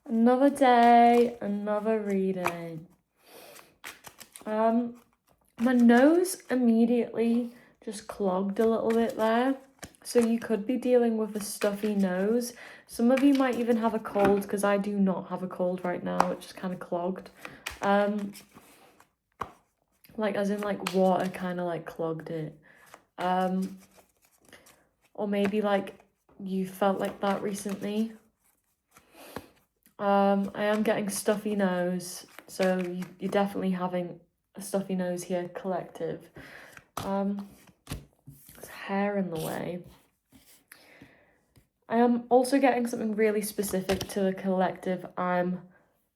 Another day, another reading. My nose immediately just clogged a little bit there. So you could be dealing with a stuffy nose. Some of you might even have a cold, because I do not have a cold right now. It's just kind of clogged. Like as in like water kind of like clogged it. Or maybe like you felt like that recently. I am getting stuffy nose, so you're definitely having a stuffy nose here, collective. There's hair in the way. I am also getting something really specific to the collective I'm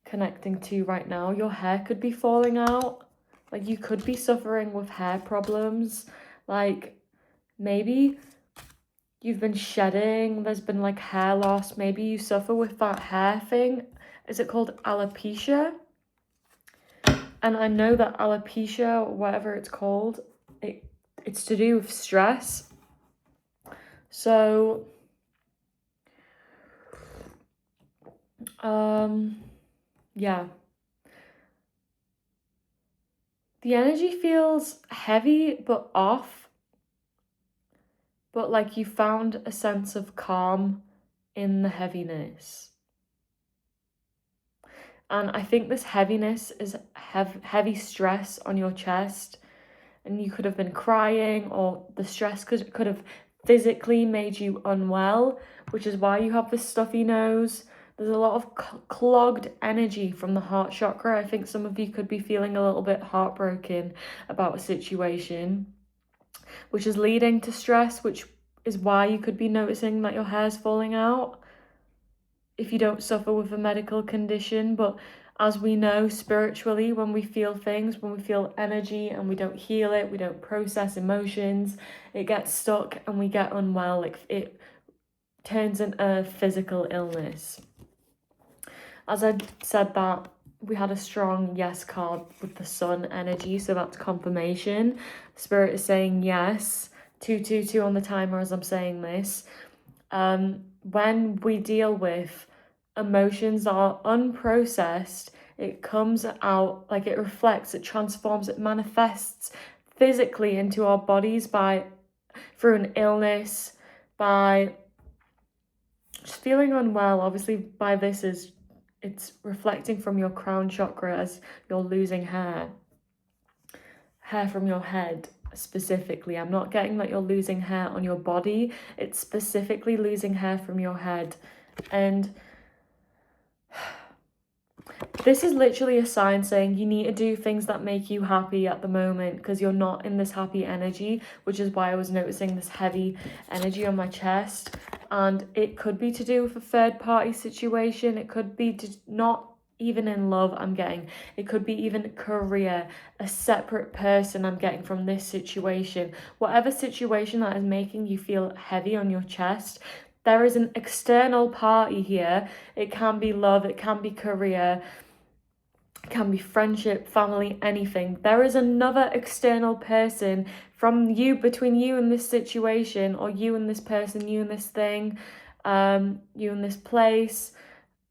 connecting to right now. Your hair could be falling out. Like you could be suffering with hair problems. Like maybe you've been shedding, there's been like hair loss. Maybe you suffer with that hair thing. Is it called alopecia? And I know that alopecia, or whatever it's called, it's to do with stress. So, yeah. The energy feels heavy but off. But like you found a sense of calm in the heaviness. And I think this heaviness is heavy stress on your chest. And you could have been crying, or the stress could have physically made you unwell, which is why you have this stuffy nose. There's a lot of clogged energy from the heart chakra. I think some of you could be feeling a little bit heartbroken about a situation, which is leading to stress, which is why you could be noticing that your hair's falling out if you don't suffer with a medical condition. But as we know, spiritually, when we feel things, when we feel energy and we don't heal it, we don't process emotions, it gets stuck and we get unwell. Like it turns into a physical illness. As I said that, we had a strong yes card with the sun energy, so that's confirmation. Spirit is saying yes. 222 on the timer as I'm saying this. When we deal with emotions that are unprocessed, it comes out, like it reflects, it transforms, it manifests physically into our bodies through an illness, by just feeling unwell. Obviously by this is, it's reflecting from your crown chakra as you're losing hair from your head specifically. I'm not getting that you're losing hair on your body. It's specifically losing hair from your head. And this is literally a sign saying you need to do things that make you happy at the moment, because you're not in this happy energy, which is why I was noticing this heavy energy on my chest. And it could be to do with a third party situation. It could be not even in love, I'm getting. It could be even career, a separate person I'm getting from this situation. Whatever situation that is making you feel heavy on your chest, there is an external party here. It can be love, it can be career, it can be friendship, family, anything. There is another external person from you, between you and this situation, or you and this person, you and this thing, you and this place,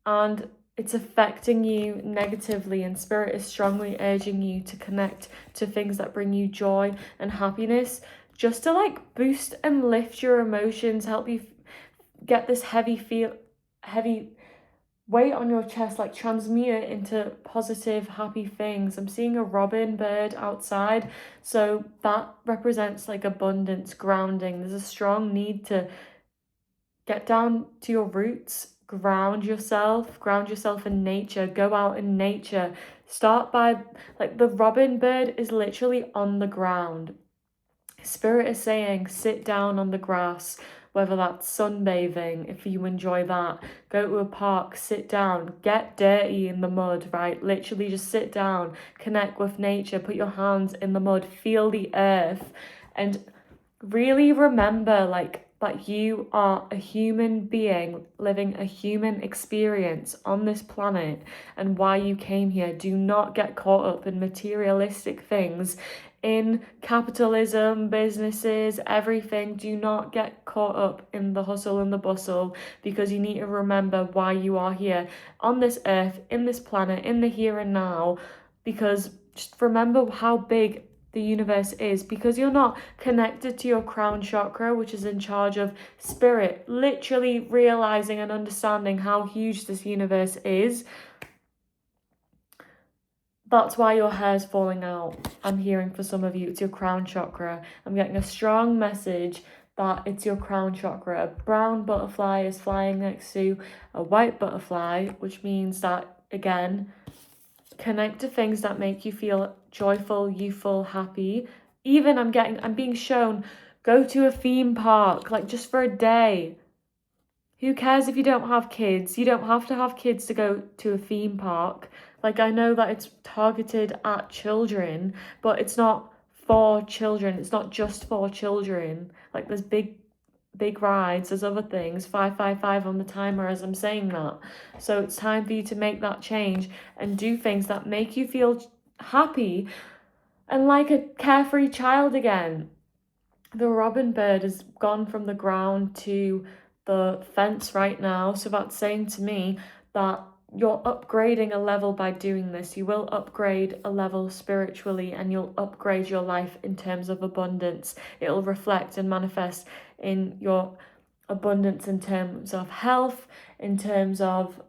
and it's affecting you negatively, and spirit is strongly urging you to connect to things that bring you joy and happiness, just to like boost and lift your emotions, help you get this heavy weight on your chest, like transmute it into positive, happy things. I'm seeing a robin bird outside, so that represents like abundance, grounding. There's a strong need to get down to your roots, ground yourself in nature, go out in nature. Start by, like, the robin bird is literally on the ground. Spirit is saying sit down on the grass, whether that's sunbathing, if you enjoy that, go to a park, sit down, get dirty in the mud, right? Literally just sit down, connect with nature, put your hands in the mud, feel the earth, and really remember like that you are a human being living a human experience on this planet and why you came here. Do not get caught up in materialistic things. in capitalism, businesses, everything. Do not get caught up in the hustle and the bustle, because you need to remember why you are here on this earth, in this planet, in the here and now. Because just remember how big the universe is, because you're not connected to your crown chakra, which is in charge of spirit, literally realizing and understanding how huge this universe is. That's why your hair's falling out. I'm hearing for some of you, it's your crown chakra. I'm getting a strong message that it's your crown chakra. A brown butterfly is flying next to a white butterfly, which means that, again, connect to things that make you feel joyful, youthful, happy. Even I'm being shown, go to a theme park, like just for a day. Who cares if you don't have kids? You don't have to have kids to go to a theme park. Like, I know that it's targeted at children, but it's not for children. It's not just for children. Like, there's big rides, there's other things. 555 on the timer as I'm saying that. So it's time for you to make that change and do things that make you feel happy and like a carefree child again. The robin bird has gone from the ground to the fence right now, so that's saying to me that you're upgrading a level by doing this. You will upgrade a level spiritually, and you'll upgrade your life in terms of abundance. It'll reflect and manifest in your abundance in terms of health, in terms of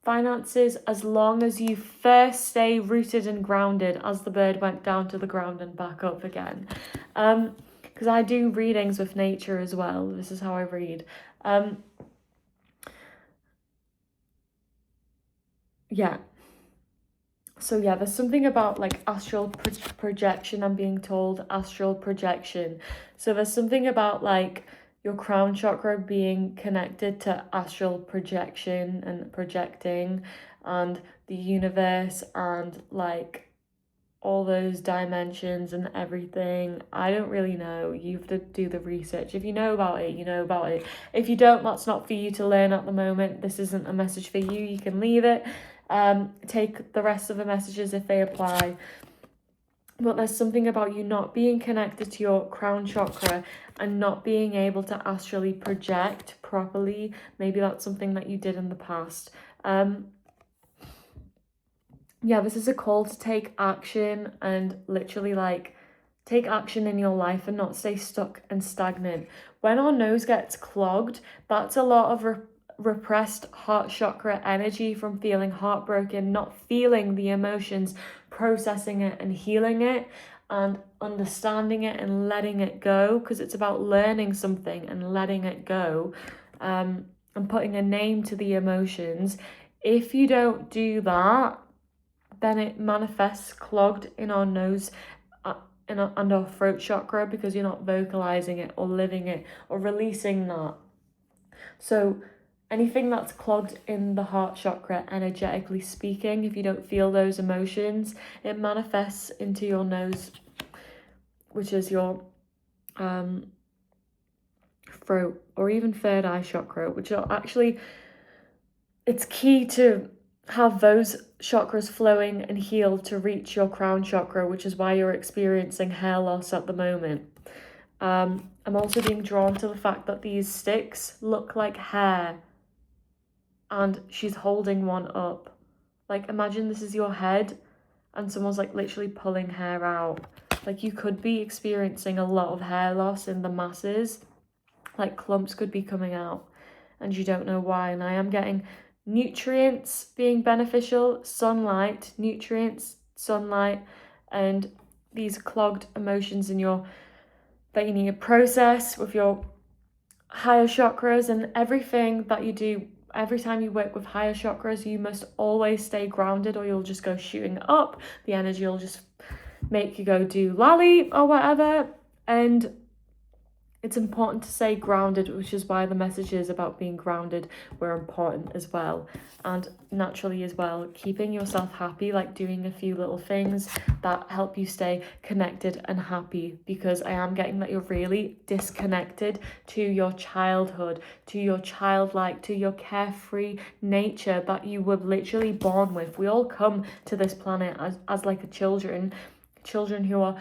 finances, as long as you first stay rooted and grounded, as the bird went down to the ground and back up again. Because I do readings with nature as well. This is how I read. Yeah. So yeah, there's something about like astral projection. I'm being told astral projection. So there's something about like your crown chakra being connected to astral projection and projecting, and the universe, and like all those dimensions and everything. I don't really know. You have to do the research. If you know about it, you know about it. If you don't, that's not for you to learn at the moment. This isn't a message for you. You can leave it. Take the rest of the messages if they apply. But there's something about you not being connected to your crown chakra and not being able to astrally project properly. Maybe that's something that you did in the past. Yeah, this is a call to take action and literally like take action in your life and not stay stuck and stagnant. When our nose gets clogged, that's a lot of repressed heart chakra energy from feeling heartbroken, not feeling the emotions, processing it and healing it and understanding it and letting it go, because it's about learning something and letting it go, and putting a name to the emotions. If you don't do that, then it manifests clogged in our nose and our throat chakra, because you're not vocalizing it or living it or releasing that. So anything that's clogged in the heart chakra, energetically speaking, if you don't feel those emotions, it manifests into your nose, which is your throat, or even third eye chakra, which are actually, it's key to have those chakras flowing and healed to reach your crown chakra, which is why you're experiencing hair loss at the moment. I'm also being drawn to the fact that these sticks look like hair, and she's holding one up. Like, imagine this is your head and someone's like literally pulling hair out. Like, you could be experiencing a lot of hair loss in the masses. Like, clumps could be coming out and you don't know why. And I am getting nutrients being beneficial, sunlight, nutrients, sunlight, and these clogged emotions in your that you need to process with your higher chakras. And everything that you do, every time you work with higher chakras, you must always stay grounded, or you'll just go shooting up. The energy will just make you go do lolly or whatever. And it's important to stay grounded, which is why the messages about being grounded were important as well. And naturally as well, keeping yourself happy, like doing a few little things that help you stay connected and happy, because I am getting that you're really disconnected to your childhood, to your childlike, to your carefree nature that you were literally born with. We all come to this planet as like a children, children who are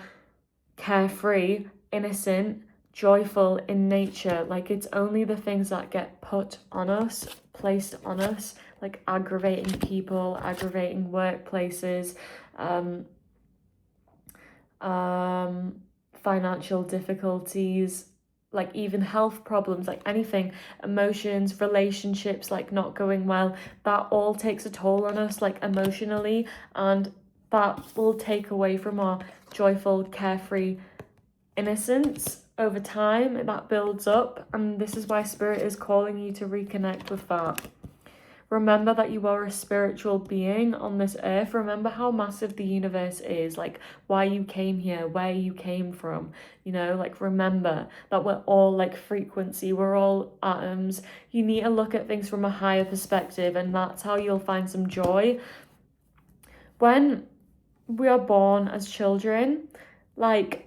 carefree, innocent, joyful in nature. Like, it's only the things that get put on us, placed on us, like aggravating people, aggravating workplaces, financial difficulties, like even health problems, like anything, emotions, relationships like not going well, that all takes a toll on us, like emotionally, and that will take away from our joyful, carefree innocence over time, and that builds up. And this is why Spirit is calling you to reconnect with that. Remember that you are a spiritual being on this earth. Remember how massive the universe is, like why you came here, where you came from, you know, like remember that we're all like frequency, we're all atoms. You need to look at things from a higher perspective, and that's how you'll find some joy. When we are born as children, like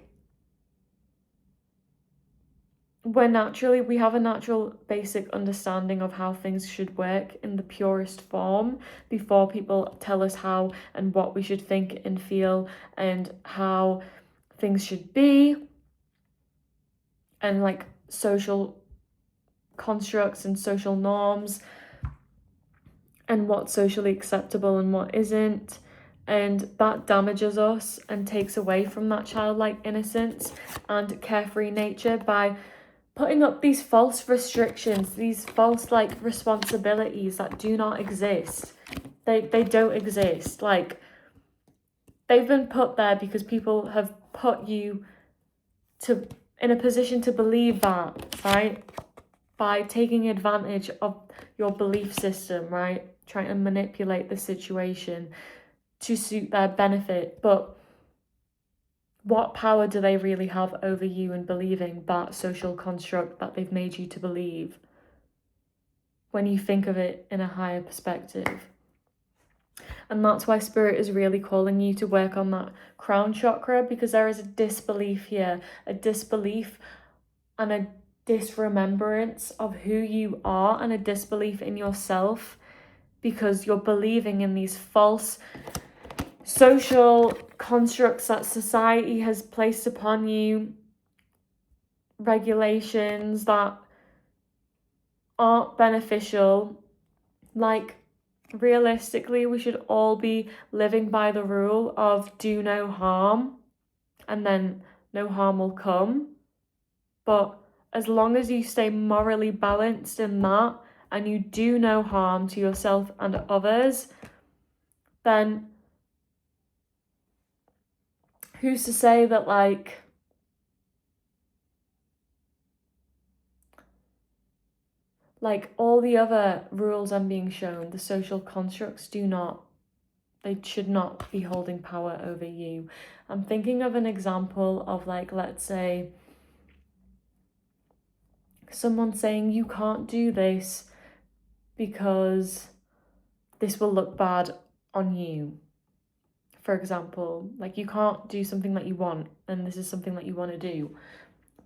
we have a natural basic understanding of how things should work in the purest form before people tell us how and what we should think and feel and how things should be, and like social constructs and social norms and what's socially acceptable and what isn't. And that damages us and takes away from that childlike innocence and carefree nature by putting up these false restrictions, these false like responsibilities that do not exist. They don't exist. Like, they've been put there because people have put you in a position to believe that, right? By taking advantage of your belief system, right? Trying to manipulate the situation to suit their benefit. But what power do they really have over you in believing that social construct that they've made you to believe when you think of it in a higher perspective? And that's why Spirit is really calling you to work on that crown chakra, because there is a disbelief here, a disbelief and a disremembrance of who you are, and a disbelief in yourself, because you're believing in these false social constructs that society has placed upon you, regulations that aren't beneficial. Like, realistically, we should all be living by the rule of do no harm, and then no harm will come. But as long as you stay morally balanced in that, and you do no harm to yourself and others, then who's to say that like all the other rules I'm being shown, the social constructs they should not be holding power over you. I'm thinking of an example of, like, let's say someone saying you can't do this because this will look bad on you. For example, like, you can't do something that you want, and this is something that you want to do.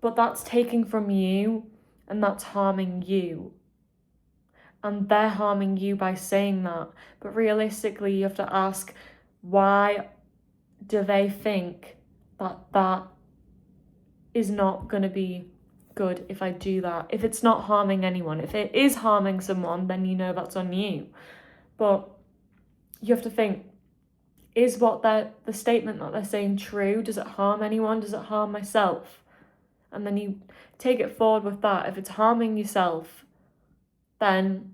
But that's taking from you, and that's harming you. And they're harming you by saying that. But realistically, you have to ask, why do they think that that is not going to be good if I do that? If it's not harming anyone, if it is harming someone, then you know that's on you. But you have to think, is the statement that they're saying true? Does it harm anyone? Does it harm myself? And then you take it forward with that. If it's harming yourself, then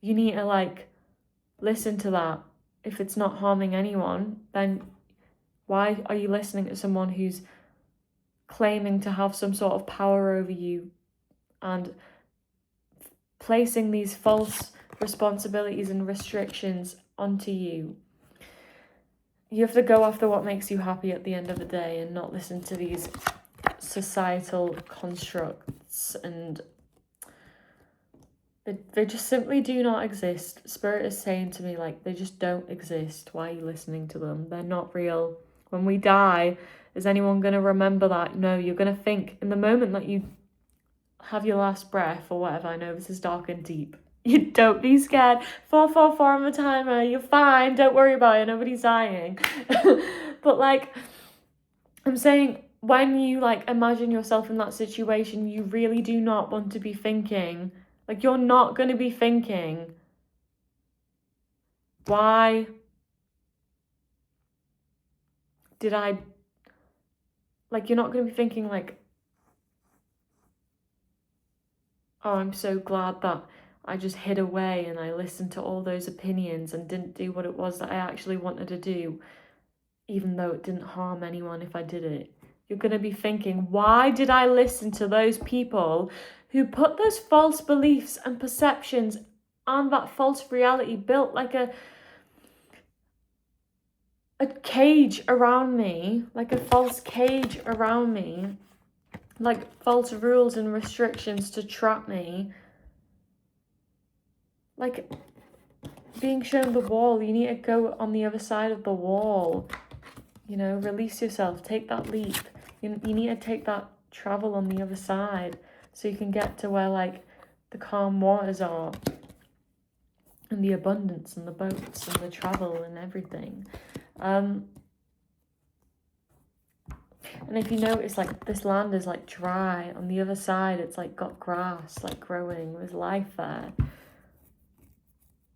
you need to like listen to that. If it's not harming anyone, then why are you listening to someone who's claiming to have some sort of power over you and placing these false responsibilities and restrictions onto you? You have to go after what makes you happy at the end of the day, and not listen to these societal constructs, and they just simply do not exist. Spirit is saying to me, like, they just don't exist. Why are you listening to them? They're not real. When we die, is anyone going to remember that? No, you're going to think in the moment that you have your last breath or whatever. I know this is dark and deep. You don't be scared. 444 on the timer. You're fine. Don't worry about it. Nobody's dying. But like, I'm saying, when you like imagine yourself in that situation, you really do not want to be thinking, like, you're not going to be thinking, why did I, like, you're not going to be thinking like, oh, I'm so glad that I just hid away and I listened to all those opinions and didn't do what it was that I actually wanted to do, even though it didn't harm anyone if I did it. You're going to be thinking, why did I listen to those people who put those false beliefs and perceptions and that false reality, built like a cage around me, like a false cage around me, like false rules and restrictions to trap me, like being shown the wall. You need to go on the other side of the wall, you know, release yourself, take that leap. You need to take that travel on the other side so you can get to where like the calm waters are and the abundance and the boats and the travel and everything. And if you notice, like, this land is like dry, on the other side it's like got grass like growing, there's life there.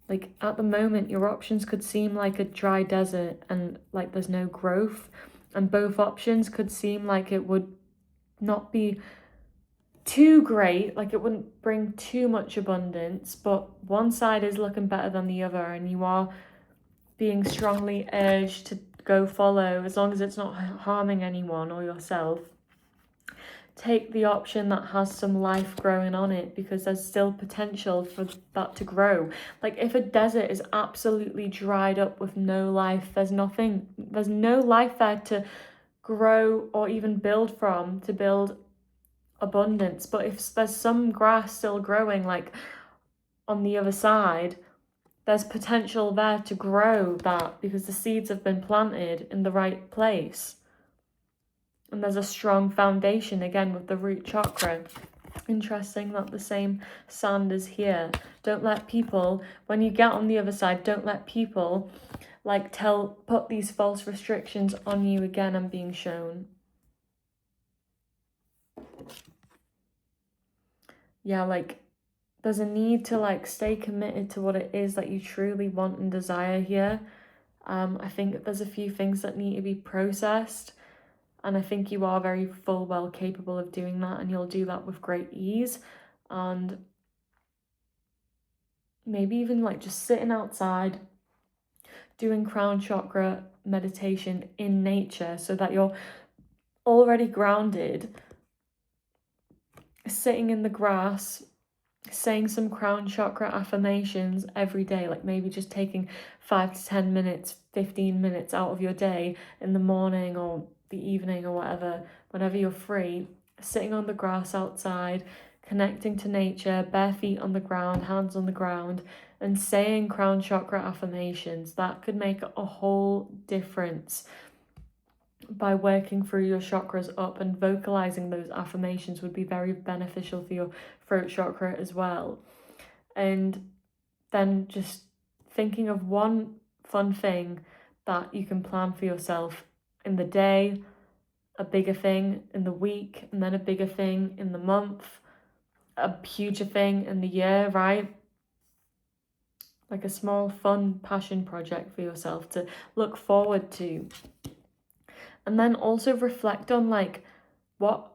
Like, at the moment your options could seem like a dry desert and like there's no growth, and both options could seem like it would not be too great, like it wouldn't bring too much abundance, but one side is looking better than the other, and you are being strongly urged to go follow, as long as it's not harming anyone or yourself. Take the option that has some life growing on it, because there's still potential for that to grow. Like, if a desert is absolutely dried up with no life, there's no life there to grow or even build from, to build abundance. But if there's some grass still growing, like on the other side, there's potential there to grow that, because the seeds have been planted in the right place. And there's a strong foundation, again, with the root chakra. Interesting that the same sand is here. Don't let people, when you get on the other side, don't let people like put these false restrictions on you. Again, I'm being shown. Yeah, like, there's a need to like stay committed to what it is that you truly want and desire here. I think there's a few things that need to be processed, and I think you are very well capable of doing that, and you'll do that with great ease. And maybe even like just sitting outside doing crown chakra meditation in nature, so that you're already grounded, sitting in the grass, saying some crown chakra affirmations every day, like maybe just taking 5 to 10 minutes, 15 minutes out of your day in the morning or the evening or whatever, whenever you're free, sitting on the grass outside, connecting to nature, bare feet on the ground, hands on the ground, and saying crown chakra affirmations. That could make a whole difference. By working through your chakras up and vocalizing those affirmations would be very beneficial for your throat chakra as well. And then just thinking of one fun thing that you can plan for yourself in the day, a bigger thing in the week, and then a bigger thing in the month, a huger thing in the year, right? Like a small fun passion project for yourself to look forward to. And then also reflect on like what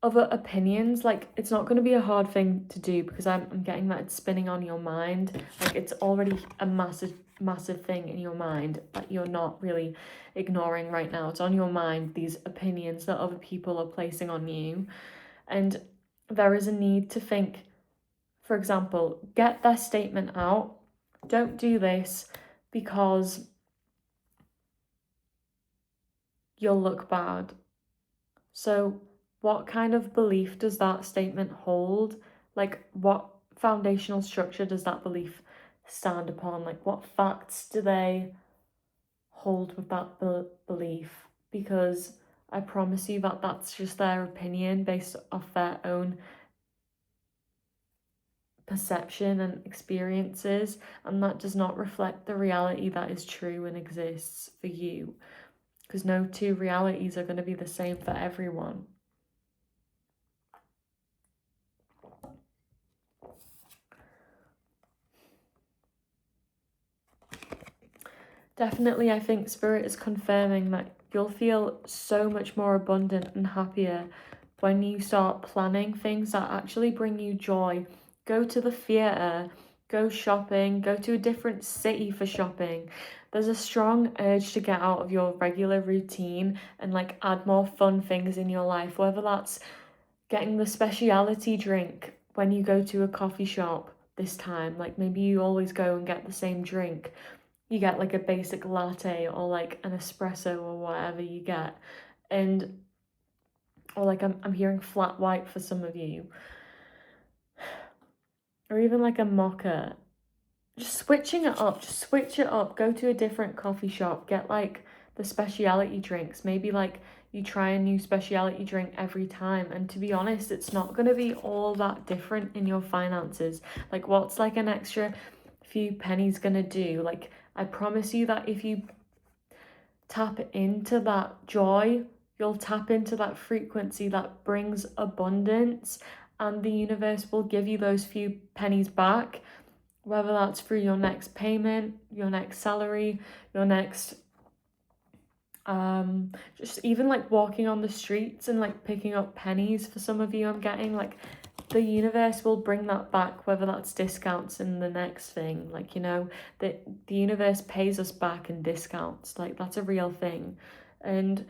other opinions, like, it's not going to be a hard thing to do, because I'm getting that it's spinning on your mind. Like, it's already a massive thing in your mind that you're not really ignoring right now. It's on your mind, these opinions that other people are placing on you. And there is a need to think, for example, get their statement out. Don't do this because you'll look bad. So what kind of belief does that statement hold? Like, what foundational structure does that belief stand upon? Like, what facts do they hold with that belief? Because I promise you that that's just their opinion based off their own perception and experiences, and that does not reflect the reality that is true and exists for you, because no two realities are going to be the same for everyone. Definitely, I think Spirit is confirming that you'll feel so much more abundant and happier when you start planning things that actually bring you joy. Go to the theatre, go shopping, go to a different city for shopping. There's a strong urge to get out of your regular routine and like add more fun things in your life, whether that's getting the speciality drink when you go to a coffee shop this time. Like maybe you always go and get the same drink. You get like a basic latte or like an espresso or whatever you get. And or like I'm hearing flat white for some of you. Or even like a mocha. Just switching it up, just switch it up. Go to a different coffee shop, get like the speciality drinks. Maybe like you try a new speciality drink every time. And to be honest, it's not going to be all that different in your finances. Like what's like an extra few pennies going to do? Like I promise you that if you tap into that joy, you'll tap into that frequency that brings abundance, and the universe will give you those few pennies back, whether that's through your next payment, your next salary, your next just even like walking on the streets and like picking up pennies. For some of you, I'm getting like the universe will bring that back, whether that's discounts in the next thing. Like, you know, the universe pays us back in discounts. Like that's a real thing. And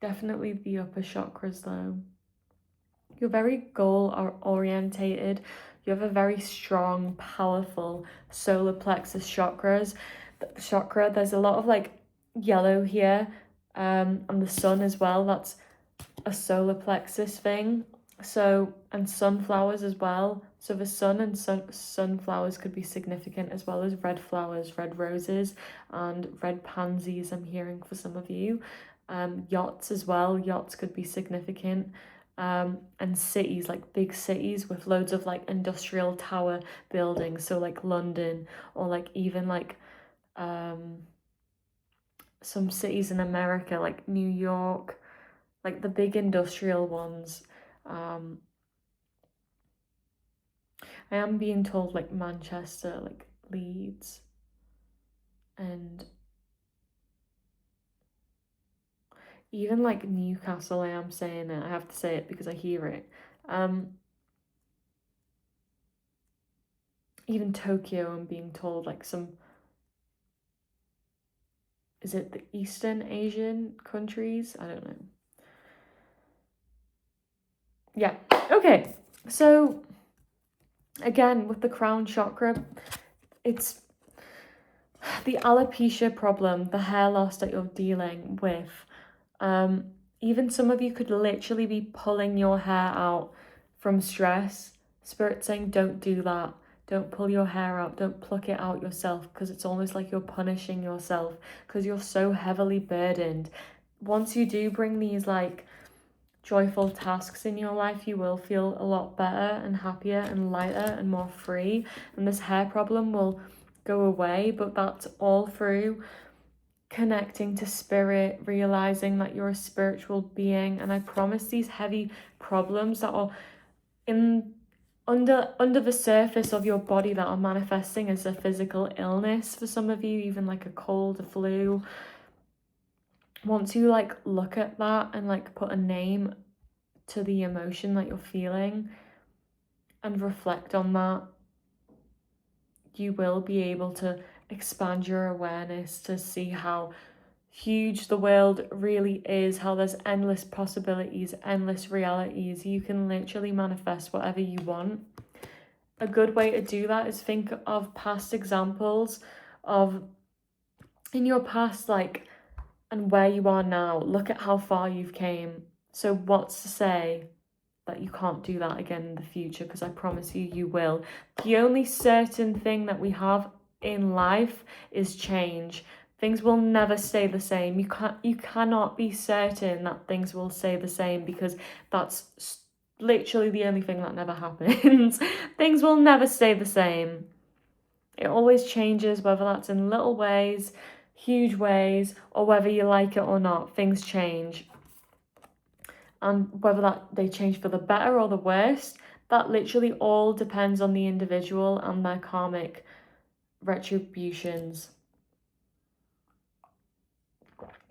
definitely the upper chakras though. You're very goal orientated. You have a very strong, powerful solar plexus chakra. There's a lot of like yellow here, and the sun as well. That's a solar plexus thing. So, and sunflowers as well. So the sun and sunflowers could be significant, as well as red flowers, red roses, and red pansies. I'm hearing for some of you. Yachts as well. Yachts could be significant. And cities, like big cities with loads of like industrial tower buildings. So like London, or like even like some cities in America, like New York, like the big industrial ones. I am being told like Manchester, like Leeds, and even like Newcastle. I am saying it. I have to say it because I hear it. Even Tokyo, I'm being told like some. Is it the Eastern Asian countries? I don't know. Yeah. Okay. So again, with the crown chakra, it's the alopecia problem, the hair loss that you're dealing with. Even some of you could literally be pulling your hair out from stress. Spirit saying, don't do that. Don't pull your hair out. Don't pluck it out yourself, because it's almost like you're punishing yourself because you're so heavily burdened. Once you do bring these like joyful tasks in your life, you will feel a lot better and happier and lighter and more free. And this hair problem will go away, but that's all through connecting to spirit, realizing that you're a spiritual being. And I promise these heavy problems that are under the surface of your body that are manifesting as a physical illness for some of you, even like a cold, a flu. Once you like look at that and like put a name to the emotion that you're feeling and reflect on that, you will be able to expand your awareness to see how huge the world really is, how there's endless possibilities, endless realities. You can literally manifest whatever you want. A good way to do that is think of past examples of in your past, like, and where you are now. Look at how far you've came. So what's to say that you can't do that again in the future? Because I promise you, you will. The only certain thing that we have in life is change. Things will never stay the same. You cannot be certain that things will stay the same, because that's literally the only thing that never happens. Things will never stay the same. It always changes, whether that's in little ways, huge ways, or whether you like it or not. Things change. And whether that they change for the better or the worse, that literally all depends on the individual and their karmic retributions.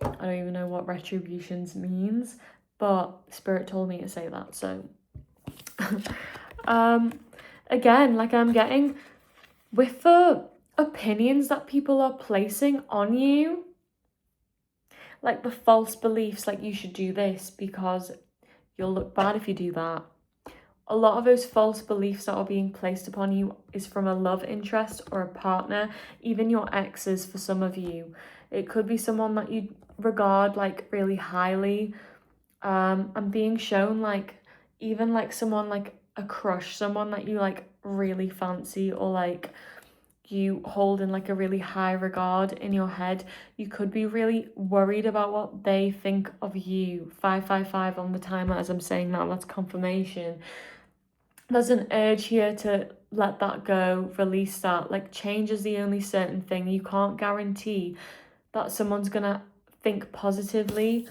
I don't even know what retributions means, but Spirit told me to say that. So again, like, I'm getting with the opinions that people are placing on you, like the false beliefs, like you should do this because you'll look bad if you do that. A lot of those false beliefs that are being placed upon you is from a love interest or a partner, even your exes for some of you. It could be someone that you regard like really highly. I'm being shown like even like someone like a crush, someone that you like really fancy or like you hold in like a really high regard in your head. You could be really worried about what they think of you. 555 on the timer as I'm saying that, that's confirmation. There's an urge here to let that go, release that. Like, change is the only certain thing. You can't guarantee that someone's gonna think positively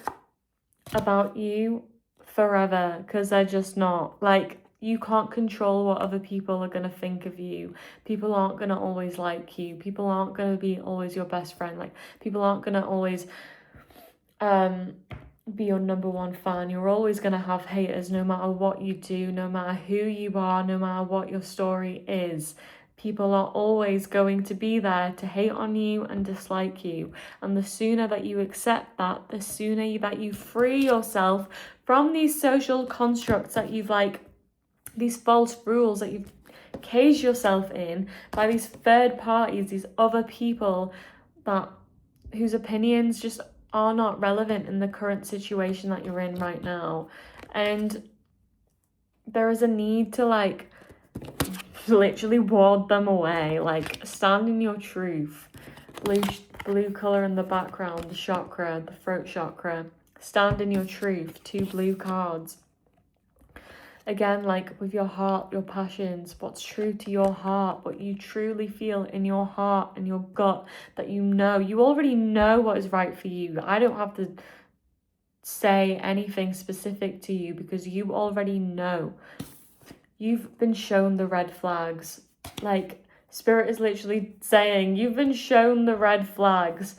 about you forever, because they're just not. Like, you can't control what other people are gonna think of you. People aren't gonna always like you. People aren't gonna be always your best friend. Like, people aren't gonna always be your number one fan. You're always gonna have haters, no matter what you do, no matter who you are, no matter what your story is. People are always going to be there to hate on you and dislike you. And the sooner that you accept that, the sooner that you free yourself from these social constructs that you've like, these false rules that you've caged yourself in by these third parties, these other people that whose opinions just are not relevant in the current situation that you're in right now. And there is a need to like literally ward them away. Like, stand in your truth. Blue color in the background, the chakra, the throat chakra. Stand in your truth. 2 blue cards. Again, like with your heart, your passions, what's true to your heart, what you truly feel in your heart and your gut, that you know. You already know what is right for you. I don't have to say anything specific to you because you already know. You've been shown the red flags. Like, Spirit is literally saying, you've been shown the red flags.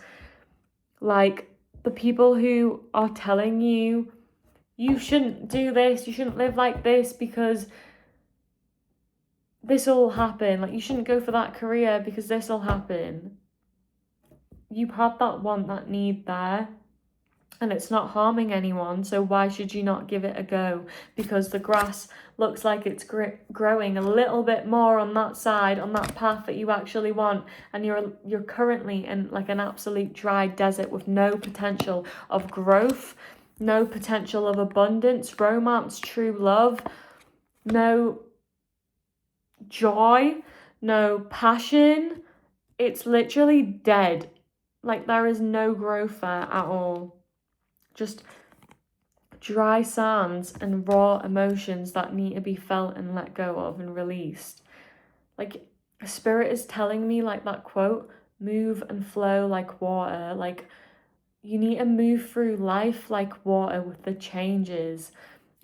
Like, the people who are telling you, you shouldn't do this, you shouldn't live like this because this will happen. Like, you shouldn't go for that career because this will happen. You have that want, that need there, and it's not harming anyone, so why should you not give it a go? Because the grass looks like it's growing a little bit more on that side, on that path that you actually want, and you're currently in like an absolute dry desert with no potential of growth, no potential of abundance, romance, true love, no joy, no passion. It's literally dead. Like, there is no growth there at all. Just dry sands and raw emotions that need to be felt and let go of and released. Like, Spirit is telling me, like that quote, move and flow like water. Like, you need to move through life like water with the changes.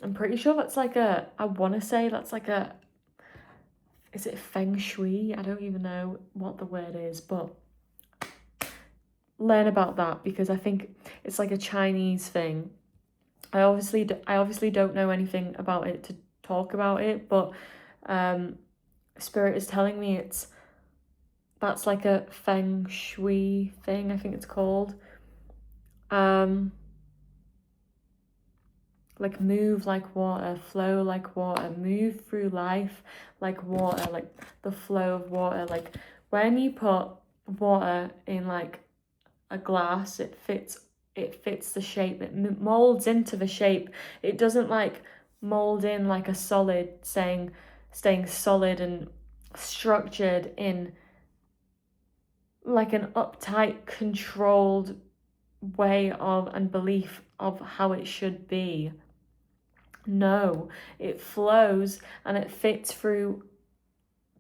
I'm pretty sure that's like I want to say that's like is it feng shui? I don't even know what the word is, but learn about that because I think it's like a Chinese thing. I obviously don't know anything about it to talk about it, but Spirit is telling me that's like a feng shui thing, I think it's called. Like, move like water, flow like water, move through life like water, like the flow of water. Like, when you put water in like a glass, it fits the shape, it molds into the shape. It doesn't like mold in like a solid, staying solid and structured in like an uptight, controlled way of and belief of how it should be. No, it flows and it fits through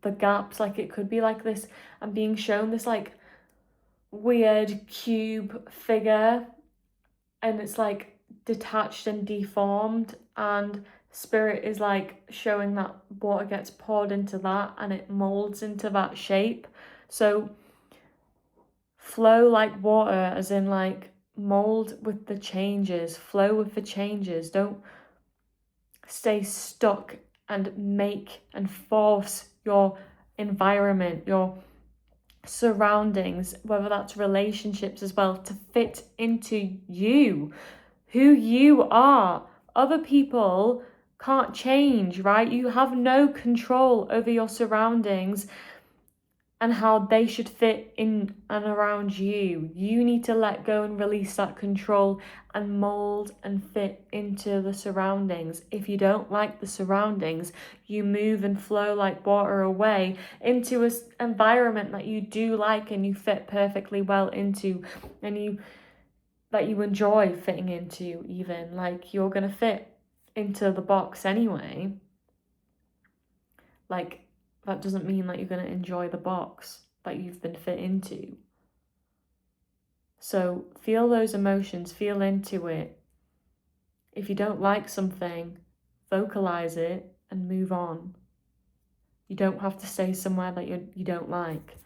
the gaps. Like it could be like this. I'm being shown this like weird cube figure, and it's like detached and deformed, and spirit is like showing that water gets poured into that and it molds into that shape. So flow like water, as in like mold with the changes, flow with the changes. Don't stay stuck and make and force your environment, your surroundings, whether that's relationships as well, to fit into you, who you are. Other people can't change, right? You have no control over your surroundings and how they should fit in and around you. You need to let go and release that control and mold and fit into the surroundings. If you don't like the surroundings, you move and flow like water away into an environment that you do like and you fit perfectly well into, and that you enjoy fitting into. Even like you're gonna fit into the box anyway. Like, that doesn't mean that you're going to enjoy the box that you've been fit into. So feel those emotions, feel into it. If you don't like something, vocalize it and move on. You don't have to stay somewhere that you don't like.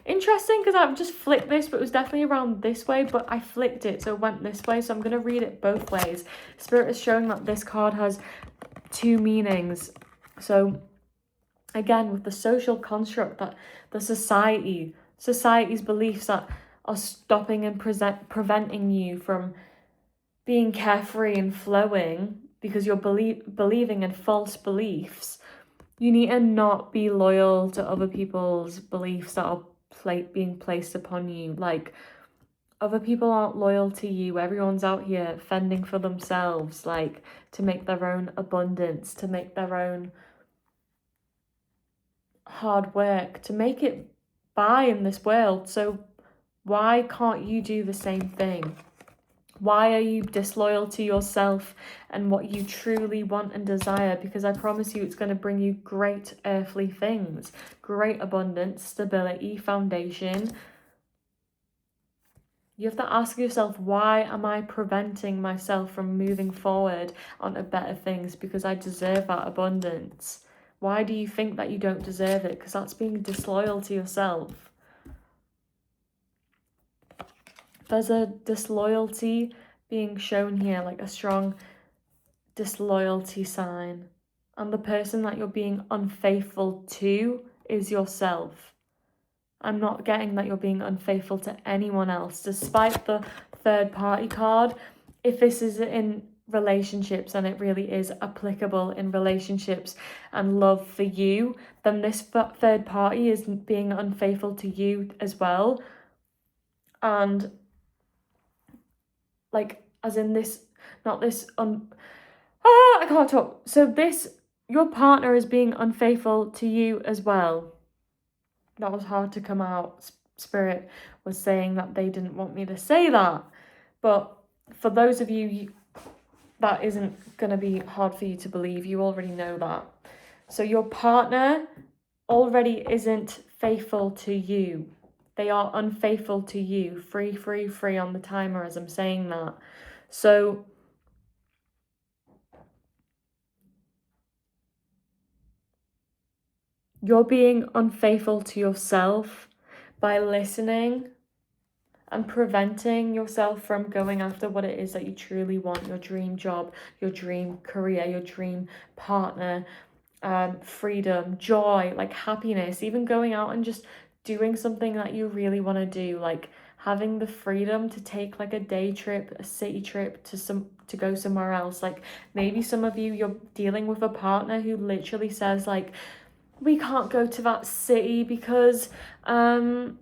Interesting, because I've just flipped this, but it was definitely around this way, but I flipped it, so it went this way. So I'm going to read it both ways. Spirit is showing that this card has two meanings. So again, with the social construct that the society's beliefs that are stopping and preventing you from being carefree and flowing because you're believing in false beliefs, you need to not be loyal to other people's beliefs that are being placed upon you. Like, other people aren't loyal to you. Everyone's out here fending for themselves, like to make their own abundance, to make their own hard work, to make it by in this world. So why can't you do the same thing? Why are you disloyal to yourself and what you truly want and desire? Because I promise you, it's going to bring you great earthly things, great abundance, stability, foundation. You have to ask yourself, why am I preventing myself from moving forward onto better things? Because I deserve that abundance. Why do you think that you don't deserve it? Because that's being disloyal to yourself. There's a disloyalty being shown here, like a strong disloyalty sign. And the person that you're being unfaithful to is yourself. I'm not getting that you're being unfaithful to anyone else, despite the third party card. If this is in relationships, and it really is applicable in relationships and love for you, then this third party is being unfaithful to you as well. And like, as in this, not this, I can't talk. So this, your partner is being unfaithful to you as well. That was hard to come out. Spirit was saying that they didn't want me to say that. But for those of you, that isn't going to be hard for you to believe. You already know that. So your partner already isn't faithful to you. They are unfaithful to you. Free on the timer as I'm saying that. So you're being unfaithful to yourself by listening and preventing yourself from going after what it is that you truly want, your dream job, your dream career, your dream partner, freedom, joy, like happiness, even going out and just doing something that you really want to do, like having the freedom to take like a day trip, a city trip to go somewhere else. Like maybe some of you, you're dealing with a partner who literally says like, we can't go to that city because then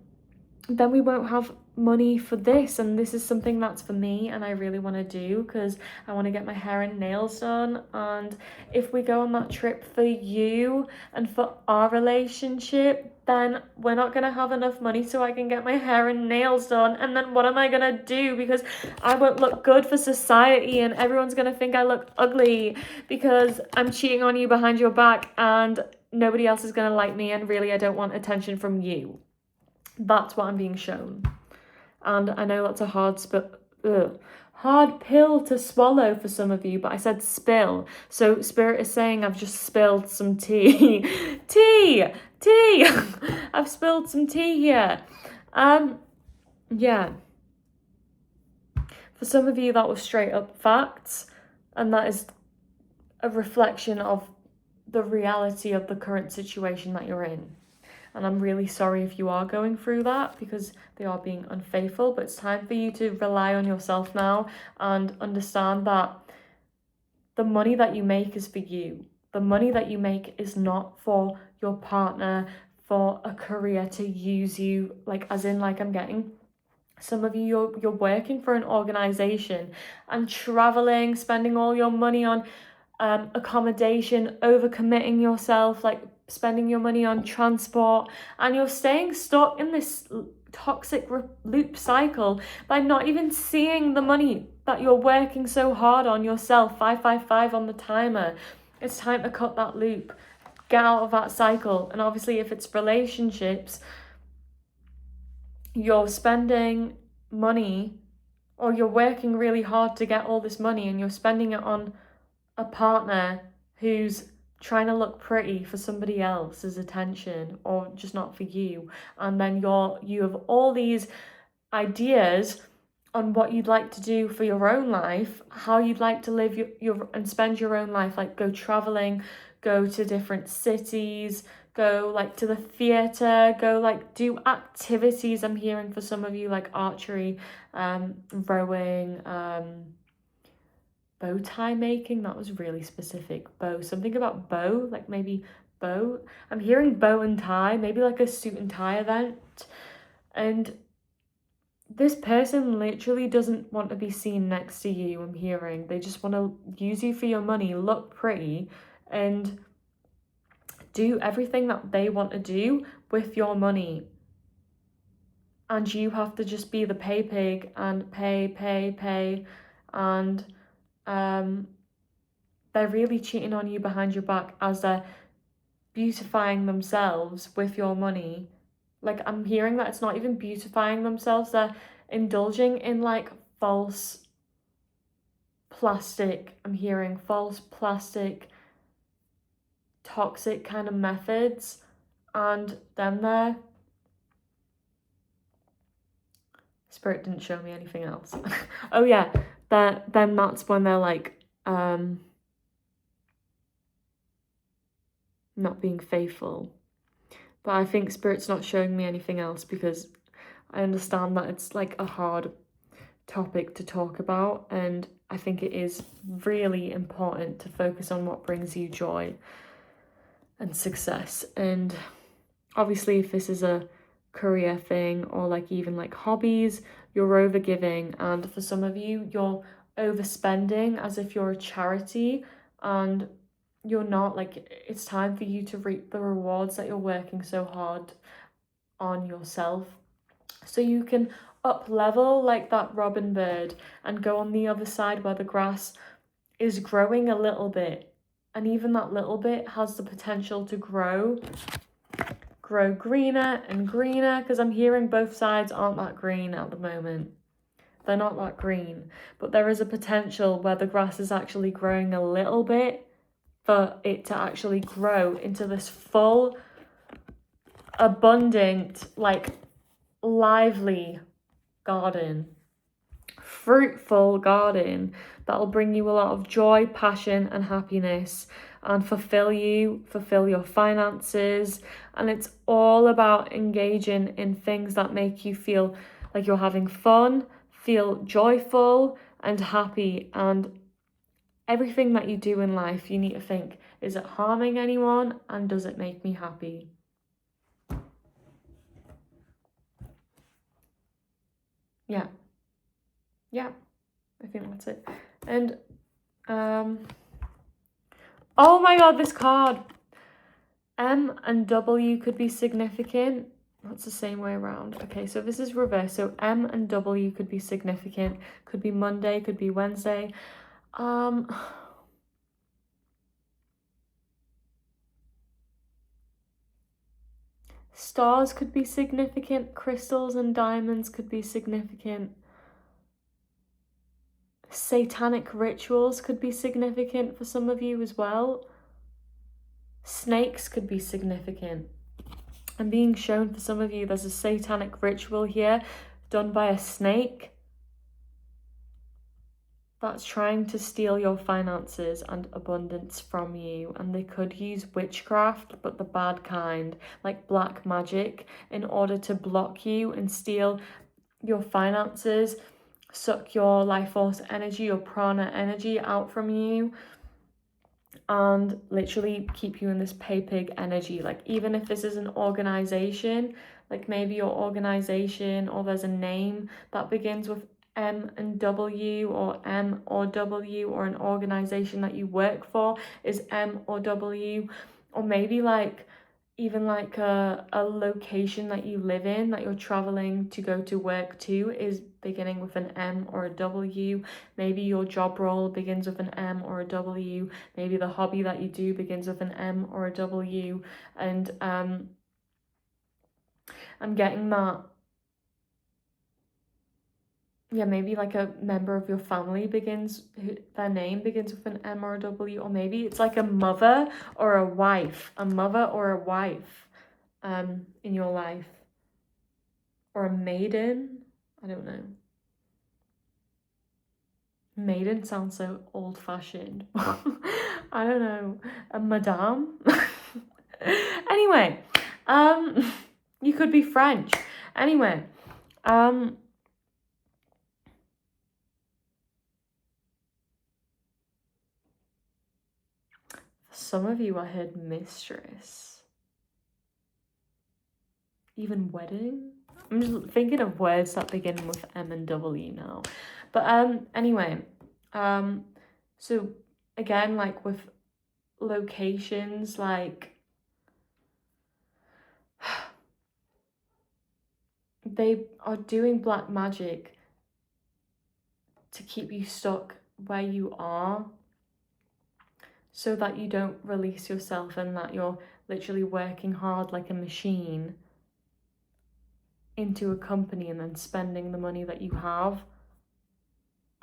we won't have money for this, and this is something that's for me and I really want to do because I want to get my hair and nails done. And if we go on that trip for you and for our relationship, then we're not going to have enough money so I can get my hair and nails done. And then what am I going to do? Because I won't look good for society and everyone's going to think I look ugly because I'm cheating on you behind your back and nobody else is going to like me, and really I don't want attention from you. That's what I'm being shown. And I know that's a hard pill to swallow for some of you, but I said spill. So Spirit is saying I've just spilled some tea. tea! I've spilled some tea here. Yeah. For some of you, that was straight up facts, and that is a reflection of the reality of the current situation that you're in. And I'm really sorry if you are going through that because they are being unfaithful, but it's time for you to rely on yourself now and understand that the money that you make is for you. The money that you make is not for your partner, for a career to use you, like as in like I'm getting. Some of you, you're working for an organization and traveling, spending all your money on accommodation, overcommitting yourself, like spending your money on transport, and you're staying stuck in this toxic loop cycle by not even seeing the money that you're working so hard on yourself. 555 on the timer. It's time to cut that loop, get out of that cycle. And obviously if it's relationships, you're spending money or you're working really hard to get all this money and you're spending it on a partner who's trying to look pretty for somebody else's attention or just not for you. And then you have all these ideas on what you'd like to do for your own life, how you'd like to live your and spend your own life, like go traveling, go to different cities, go like to the theatre, go like do activities. I'm hearing for some of you like archery, rowing, bow tie making. That was really specific. Bow, something about bow, like maybe bow. I'm hearing bow and tie, maybe like a suit and tie event. And this person literally doesn't want to be seen next to you, I'm hearing. They just want to use you for your money, look pretty, and do everything that they want to do with your money. And you have to just be the pay pig and pay. And they're really cheating on you behind your back as they're beautifying themselves with your money. Like, I'm hearing that it's not even beautifying themselves, they're indulging in like false plastic, I'm hearing false plastic, toxic kind of methods. And then their Spirit didn't show me anything else. Oh yeah, then that's when they're like not being faithful. But I think Spirit's not showing me anything else because I understand that it's like a hard topic to talk about, and I think it is really important to focus on what brings you joy and success. And obviously if this is a career thing or like even like hobbies, you're overgiving, and for some of you you're overspending as if you're a charity, and you're not. Like, it's time for you to reap the rewards that you're working so hard on yourself, so you can up level like that robin bird and go on the other side where the grass is growing a little bit, and even that little bit has the potential to grow greener and greener, because I'm hearing both sides aren't that green at the moment. They're not that green, but there is a potential where the grass is actually growing a little bit for it to actually grow into this full, abundant, like lively garden, fruitful garden that'll bring you a lot of joy, passion and happiness, and fulfill your finances. And it's all about engaging in things that make you feel like you're having fun, feel joyful and happy. And everything that you do in life, you need to think, is it harming anyone and does it make me happy? Yeah. Yeah. I think that's it. And oh my god, this card. M and W could be significant. That's the same way around. Okay, so this is reverse. So M and W could be significant. Could be Monday, could be Wednesday. Stars could be significant. Crystals and diamonds could be significant. Satanic rituals could be significant for some of you as well. Snakes could be significant. I'm being shown for some of you there's a satanic ritual here done by a snake that's trying to steal your finances and abundance from you. And they could use witchcraft, but the bad kind, like black magic, in order to block you and steal your finances, suck your life force energy, your prana energy out from you, and literally keep you in this pay pig energy. Like, even if this is an organization, like maybe your organization, or there's a name that begins with M and W, or M or W, or an organization that you work for is M or W, or maybe like even like a location that you live in, that you're traveling to go to work to, is beginning with an M or a W. Maybe your job role begins with an M or a W. Maybe the hobby that you do begins with an M or a W. And I'm getting that, yeah, maybe like a member of your family their name begins with an M or a W, or maybe it's like a mother or a wife, in your life, or a maiden. I don't know. Maiden sounds so old-fashioned. I don't know. A madame. Anyway, you could be French. Anyway, some of you, I heard mistress. Even wedding. I'm just thinking of words that begin with M and W now. But anyway, so again, like with locations, like they are doing black magic to keep you stuck where you are, so that you don't release yourself, and that you're literally working hard like a machine into a company and then spending the money that you have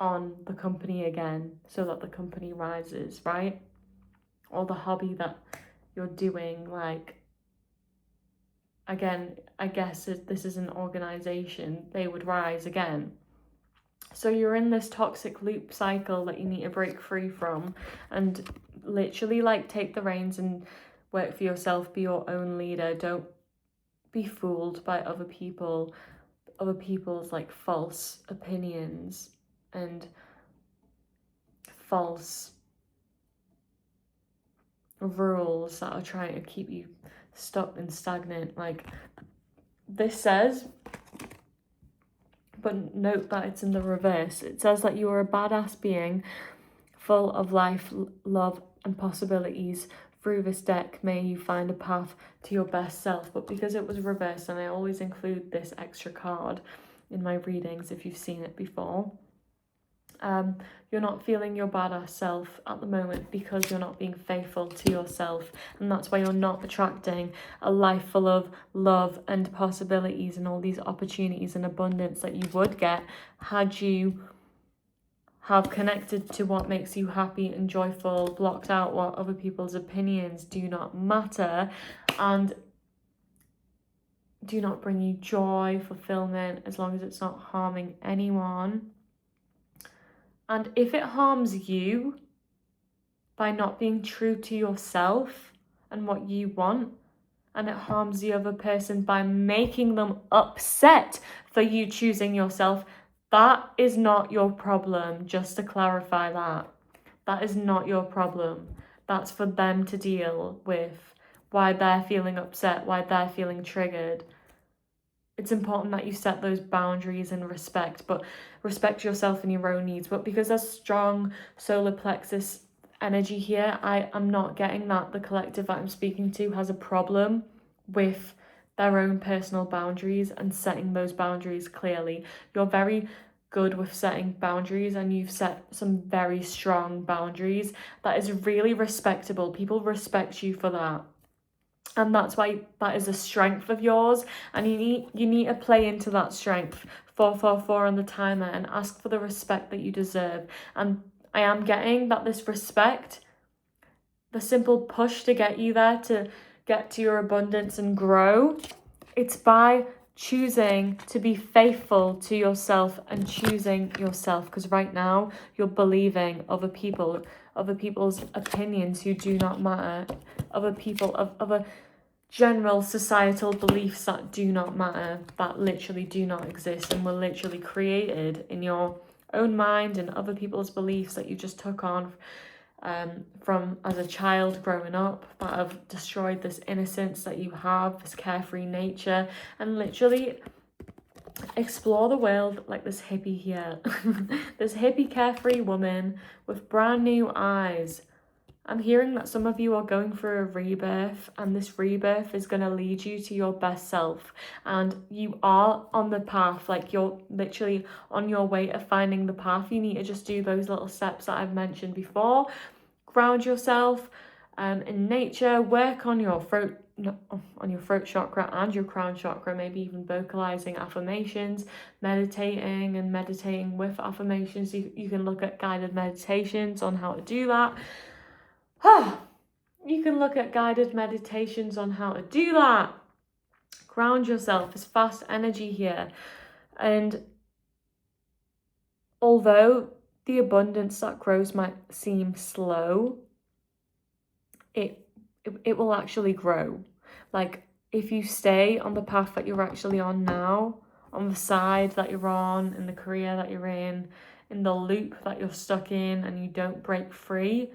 on the company again, so that the company rises, right? Or the hobby that you're doing, like, again, I guess if this is an organization, they would rise again. So you're in this toxic loop cycle that you need to break free from, and literally like take the reins and work for yourself, be your own leader. Don't be fooled by other people's like false opinions and false rules that are trying to keep you stuck and stagnant. Like this says, but note that it's in the reverse. It says that you are a badass being full of life, love, and possibilities. Through this deck, may you find a path to your best self. But because it was reversed, and I always include this extra card in my readings if you've seen it before, you're not feeling your badass self at the moment because you're not being faithful to yourself, and that's why you're not attracting a life full of love and possibilities and all these opportunities and abundance that you would get had you have connected to what makes you happy and joyful, blocked out what other people's opinions do not matter and do not bring you joy, fulfillment, as long as it's not harming anyone. And if it harms you by not being true to yourself and what you want, and it harms the other person by making them upset for you choosing yourself, that is not your problem. Just to clarify that is not your problem. That's for them to deal with, why they're feeling upset, why they're feeling triggered. it's important that you set those boundaries and respect yourself and your own needs. But because there's strong solar plexus energy here, I am not getting that the collective that I'm speaking to has a problem with their own personal boundaries and setting those boundaries clearly. You're very good with setting boundaries, and you've set some very strong boundaries that is really respectable. People respect you for that. And that's why that is a strength of yours, and you need to play into that strength. 444 on the timer, and ask for the respect that you deserve. And I am getting that this respect, the simple push to get you there, to get to your abundance and grow, it's by choosing to be faithful to yourself and choosing yourself. Because right now you're believing other people's opinions who do not matter, other people, other general societal beliefs that do not matter, that literally do not exist, and were literally created in your own mind, and other people's beliefs that you just took on from as a child growing up, that have destroyed this innocence that you have, this carefree nature. And literally explore the world like this hippie here. This hippie carefree woman with brand new eyes. I'm hearing that some of you are going through a rebirth, and this rebirth is going to lead you to your best self. And you are on the path, like you're literally on your way to finding the path. You need to just do those little steps that I've mentioned before. Ground yourself in nature, work on your throat chakra and your crown chakra, maybe even vocalizing affirmations, meditating with affirmations. You can look at guided meditations on how to do that. You can look at guided meditations on how to do that. Ground yourself. It's fast energy here. And although the abundance that grows might seem slow, it will actually grow. Like, if you stay on the path that you're actually on now, on the side that you're on, in the career that you're in the loop that you're stuck in, and you don't break free,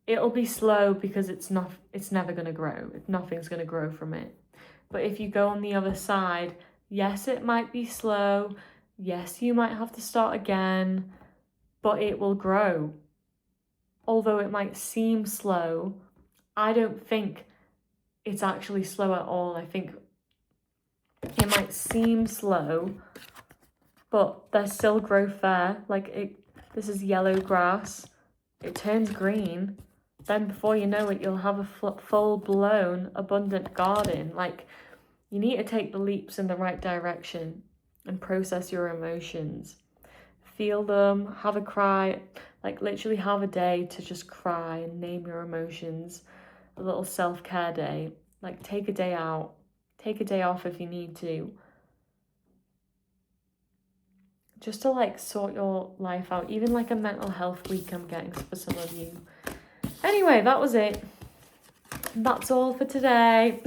it'll be slow, because it's never going to grow. Nothing's going to grow from it. But if you go on the other side, yes, it might be slow. Yes, you might have to start again, but it will grow. Although it might seem slow, I don't think it's actually slow at all. I think it might seem slow, but there's still growth there. Like, this is yellow grass. It turns green. Then before you know it, you'll have a full-blown abundant garden. Like, you need to take the leaps in the right direction and process your emotions. Feel them, have a cry, like literally have a day to just cry and name your emotions. A little self-care day. Like, take a day out. Take a day off if you need to. Just to like sort your life out. Even like a mental health week I'm getting for some of you. Anyway, that was it. That's all for today.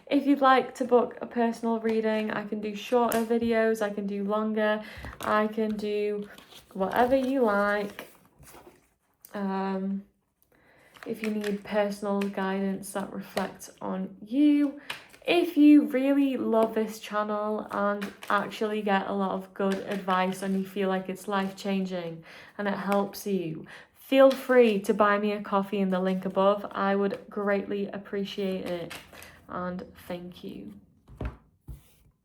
If you'd like to book a personal reading, I can do shorter videos, I can do longer, I can do whatever you like. If you need personal guidance that reflects on you. If you really love this channel and actually get a lot of good advice, and you feel like it's life-changing and it helps you, feel free to buy me a coffee in the link above. I would greatly appreciate it. And thank you.